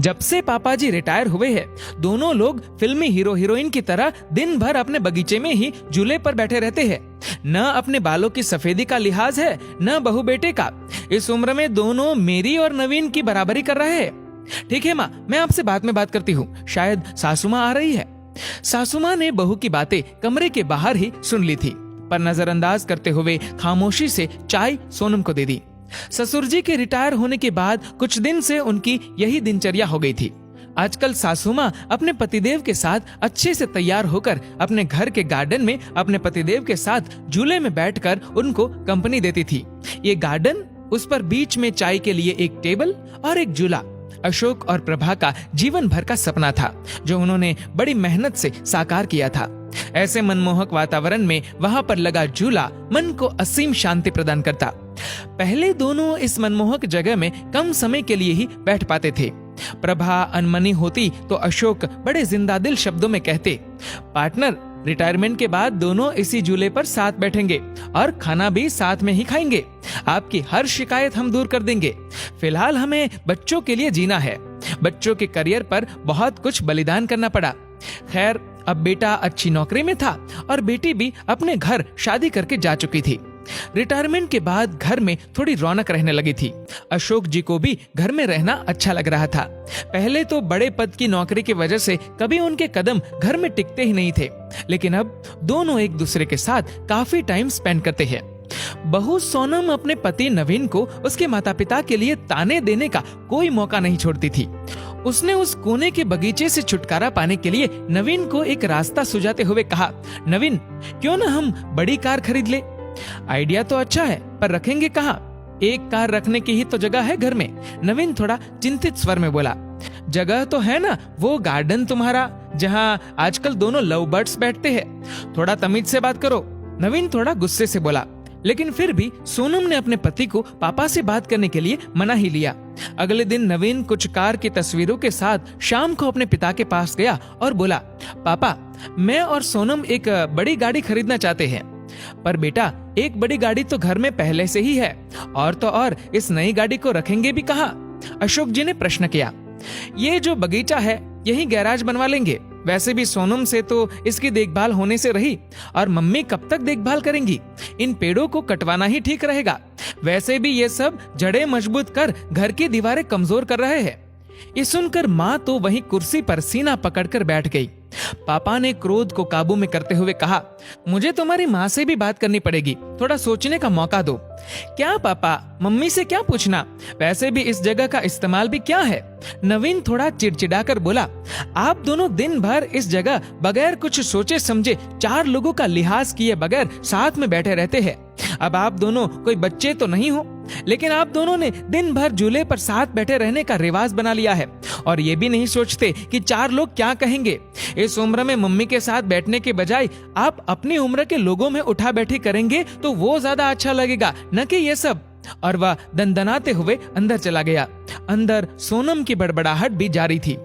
जब से पापा जी रिटायर हुए हैं, दोनों लोग फिल्मी हीरो हीरोइन की तरह दिन भर अपने बगीचे में ही झूले पर बैठे रहते हैं। न अपने बालों की सफेदी का लिहाज है, न बहू बेटे का। इस उम्र में दोनों मेरी और नवीन की बराबरी कर रहे हैं। ठीक है माँ, मैं आपसे बाद में बात करती हूँ, शायद सासू माँ आ रही है। सासू माँ ने बहू की बातें कमरे के बाहर ही सुन ली थी, पर नजरअंदाज करते हुए खामोशी से चाय सोनम को दे दी। ससुर जी के रिटायर होने के बाद कुछ दिन से उनकी यही दिनचर्या हो गई थी। आजकल सासू माँ अपने पतिदेव के साथ अच्छे से तैयार होकर अपने घर के गार्डन में अपने पतिदेव के साथ झूले में बैठकर उनको कंपनी देती थी। ये गार्डन, उस पर बीच में चाय के लिए एक टेबल और एक झूला अशोक और प्रभा का जीवन भर का सपना था, जो उन्होंने बड़ी मेहनत से साकार किया था। ऐसे मनमोहक वातावरण में वहां पर लगा झूला मन को असीम शांति प्रदान करता। पहले दोनों इस मनमोहक जगह में कम समय के लिए ही बैठ पाते थे। प्रभा अनमनी होती तो अशोक बड़े जिंदा दिल शब्दों में कहते, पार्टनर, रिटायरमेंट के बाद दोनों इसी झूले पर साथ बैठेंगे और खाना भी साथ में ही खाएंगे। आपकी हर शिकायत हम दूर कर देंगे। फिलहाल हमें बच्चों के लिए जीना है। बच्चों के करियर पर बहुत कुछ बलिदान करना पड़ा। खैर, अब बेटा अच्छी नौकरी में था और बेटी भी अपने घर शादी करके जा चुकी थी। रिटायरमेंट के बाद घर में थोड़ी रौनक रहने लगी थी। अशोक जी को भी घर में रहना अच्छा लग रहा था। पहले तो बड़े पद की नौकरी की वजह से कभी उनके कदम घर में टिकते ही नहीं थे, लेकिन अब दोनों एक दूसरे के साथ काफी टाइम स्पेंड करते हैं। बहू सोनम अपने पति नवीन को उसके माता पिता के लिए ताने देने का कोई मौका नहीं छोड़ती थी। उसने उस कोने के बगीचे से छुटकारा पाने के लिए नवीन को एक रास्ता सुझाते हुए कहा, नवीन, क्यों ना हम बड़ी कार खरीद ले? आइडिया तो अच्छा है, पर रखेंगे कहाँ? एक कार रखने की ही तो जगह है घर में। नवीन थोड़ा चिंतित स्वर में बोला, जगह तो है ना, वो गार्डन तुम्हारा जहाँ आजकल दोनों लव बर्ड्स बैठते हैं। थोड़ा तमीज से बात करो। नवीन थोड़ा गुस्से से बोला, लेकिन फिर भी सोनम ने अपने पति को पापा से बात करने के लिए मना ही लिया। अगले दिन नवीन कुछ कार की तस्वीरों के साथ शाम को अपने पिता के पास गया और बोला, पापा, मैं और सोनम एक बड़ी गाड़ी खरीदना चाहते हैं। पर बेटा, एक बड़ी गाड़ी तो घर में पहले से ही है, और तो और इस नई गाड़ी को रखेंगे भी कहाँ? अशोक जी ने प्रश्न किया। ये जो बगीचा है, यही गैराज बनवा लेंगे। वैसे भी सोनम से तो इसकी देखभाल होने से रही, और मम्मी कब तक देखभाल करेंगी? इन पेड़ों को कटवाना ही ठीक रहेगा। वैसे भी ये सब जड़ें मजबूत कर घर की दीवारें कमजोर कर रहे हैं। ये सुनकर माँ तो वहीं कुर्सी पर सीना पकड़कर बैठ गई। पापा ने क्रोध को काबू में करते हुए कहा, मुझे तुम्हारी माँ से भी बात करनी पड़ेगी, थोड़ा सोचने का मौका दो। क्या पापा, मम्मी से क्या पूछना? वैसे भी इस जगह का इस्तेमाल भी क्या है? नवीन थोड़ा चिड़चिड़ाकर बोला, आप दोनों दिन भर इस जगह बगैर कुछ सोचे समझे 4 लोगों का लिहाज किए बगैर साथ में बैठे रहते हैं। अब आप दोनों कोई बच्चे तो नहीं हो, लेकिन आप दोनों ने दिन भर झूले पर साथ बैठे रहने का रिवाज बना लिया है, और ये भी नहीं सोचते कि 4 लोग क्या कहेंगे। इस उम्र में मम्मी के साथ बैठने के बजाय आप अपनी उम्र के लोगों में उठा बैठी करेंगे तो वो ज्यादा अच्छा लगेगा, न कि ये सब। और वह दंदनाते हुए अंदर चला गया। अंदर सोनम की बड़बड़ाहट भी जारी थी।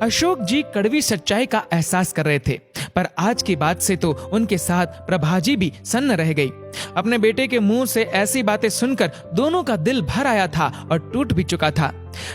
अशोक जी कड़वी सच्चाई का एहसास कर रहे थे, पर आज की बात से तो उनके साथ प्रभाजी भी सन्न रह गई। अपने बेटे के मुंह से ऐसी बातें सुनकर दोनों का दिल भर आया था और टूट भी चुका था।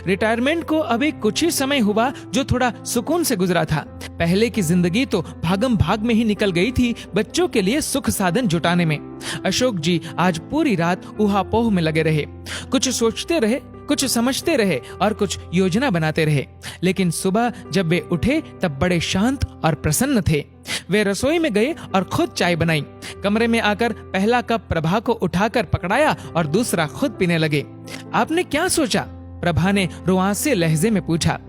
रिटायरमेंट को अभी कुछ ही समय हुआ जो थोड़ा सुकून से गुजरा था। पहले की जिंदगी तो भागम भाग में ही निकल गई थी बच्चों के लिए सुख साधन जुटाने में। अशोक जी आज पूरी रात ऊहापोह में लगे रहे, कुछ सोचते रहे, कुछ समझते रहे और कुछ योजना बनाते रहे। लेकिन सुबह जब वे उठे तब बड़े शांत और प्रसन्न थे। वे रसोई में गए और खुद चाय बनाई। कमरे में आकर पहला कप प्रभा को उठाकर पकड़ाया और दूसरा खुद पीने लगे। आपने क्या सोचा? प्रभा ने रुआंसे लहजे में पूछा।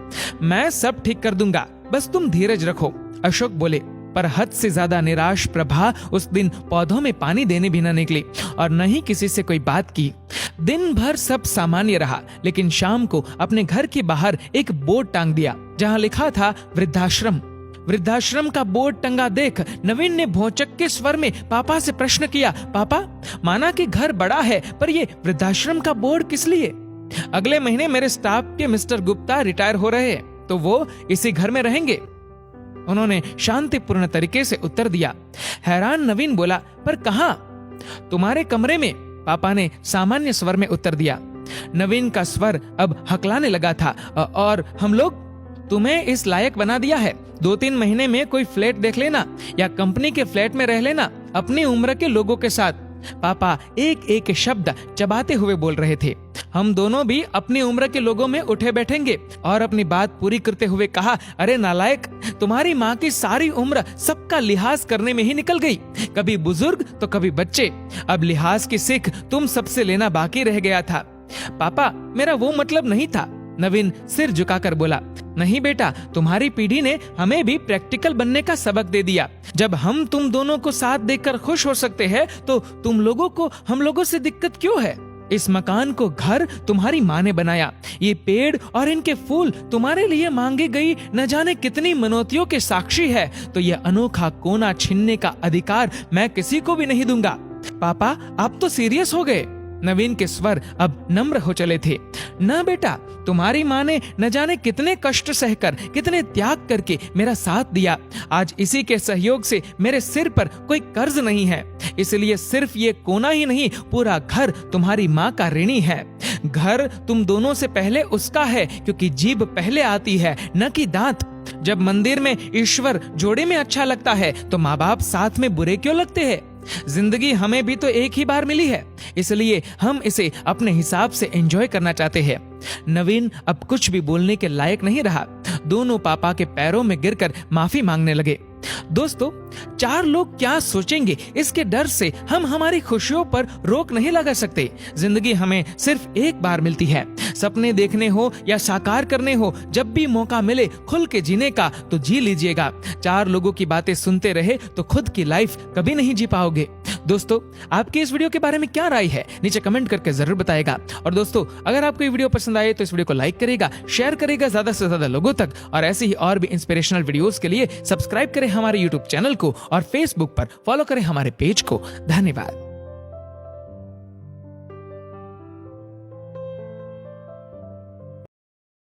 मैं सब ठीक कर दूंगा, बस तुम धीरज रखो, अशोक बोले। पर हद से ज्यादा निराश प्रभा उस दिन पौधों में पानी देने भी न निकली और न ही किसी से कोई बात की। दिन भर सब सामान्य रहा, लेकिन शाम को अपने घर के बाहर एक बोर्ड टांग दिया जहां लिखा था वृद्धाश्रम। वृद्धाश्रम का बोर्ड टंगा देख नवीन ने भौचक के स्वर में पापा से प्रश्न किया, पापा, माना कि घर बड़ा है, पर ये वृद्धाश्रम का बोर्ड किस लिए? अगले महीने मेरे स्टाफ के मिस्टर गुप्ता रिटायर हो रहे हैं, तो वो इसी घर में रहेंगे, उन्होंने शांतिपूर्ण तरीके से उत्तर दिया। हैरान नवीन बोला, पर कहां? तुम्हारे कमरे में, पापा ने सामान्य स्वर में उत्तर दिया। नवीन का स्वर अब हकलाने लगा था। और हम लोग तुम्हें इस लायक बना दिया है। 2-3 महीने में कोई फ्लैट देख लेना या कंपनी के फ्लैट में रह लेना अपनी उम्र के लोगों के साथ। पापा एक एक शब्द चबाते हुए बोल रहे थे। हम दोनों भी अपनी उम्र के लोगों में उठे बैठेंगे और अपनी बात पूरी करते हुए कहा, अरे नालायक, तुम्हारी माँ की सारी उम्र सबका लिहाज करने में ही निकल गई, कभी बुजुर्ग तो कभी बच्चे। अब लिहाज की सीख तुम सबसे लेना बाकी रह गया था। पापा मेरा वो मतलब नहीं था, नवीन सिर झुकाकर बोला। नहीं बेटा, तुम्हारी पीढ़ी ने हमें भी प्रैक्टिकल बनने का सबक दे दिया। जब हम तुम दोनों को साथ देखकर खुश हो सकते हैं तो तुम लोगों को हम लोगों से दिक्कत क्यों है? इस मकान को घर तुम्हारी माँ ने बनाया। ये पेड़ और इनके फूल तुम्हारे लिए मांगी गई न जाने कितनी मनौतियों के साक्षी है। तो ये अनोखा कोना छीनने का अधिकार मैं किसी को भी नहीं दूंगा। पापा आप तो सीरियस हो गए। नवीन के स्वर अब नम्र हो चले थे। न बेटा, तुम्हारी माँ ने न जाने कितने कष्ट सहकर, कितने त्याग करके मेरा साथ दिया। आज इसी के सहयोग से मेरे सिर पर कोई कर्ज नहीं है। इसलिए सिर्फ ये कोना ही नहीं, पूरा घर तुम्हारी माँ का ऋणी है। घर तुम दोनों से पहले उसका है, क्योंकि जीभ पहले आती है न कि दांत। जब मंदिर में ईश्वर जोड़े में अच्छा लगता है तो माँ बाप साथ में बुरे क्यों लगते हैं? जिंदगी हमें भी तो एक ही बार मिली है, इसलिए हम इसे अपने हिसाब से एंजॉय करना चाहते हैं। नवीन अब कुछ भी बोलने के लायक नहीं रहा। दोनों पापा के पैरों में गिरकर माफी मांगने लगे। दोस्तों, 4 लोग क्या सोचेंगे इसके डर से हम हमारी खुशियों पर रोक नहीं लगा सकते। जिंदगी हमें सिर्फ एक बार मिलती है। सपने देखने हो या साकार करने हो, जब भी मौका मिले खुल के जीने का तो जी लीजिएगा। 4 लोगों की बातें सुनते रहे तो खुद की लाइफ कभी नहीं जी पाओगे। दोस्तों, आपकी इस वीडियो के बारे में क्या राय है नीचे कमेंट करके जरूर बताएगा। और दोस्तों, अगर आपको ये वीडियो पसंद आए तो इस वीडियो को लाइक करेगा, शेयर करेगा ज्यादा से ज्यादा लोगों तक। और ऐसे ही और भी इंस्पिरेशनल वीडियोस के लिए सब्सक्राइब करें हमारे यूट्यूब चैनल को और फेसबुक पर फॉलो करें हमारे पेज को। धन्यवाद।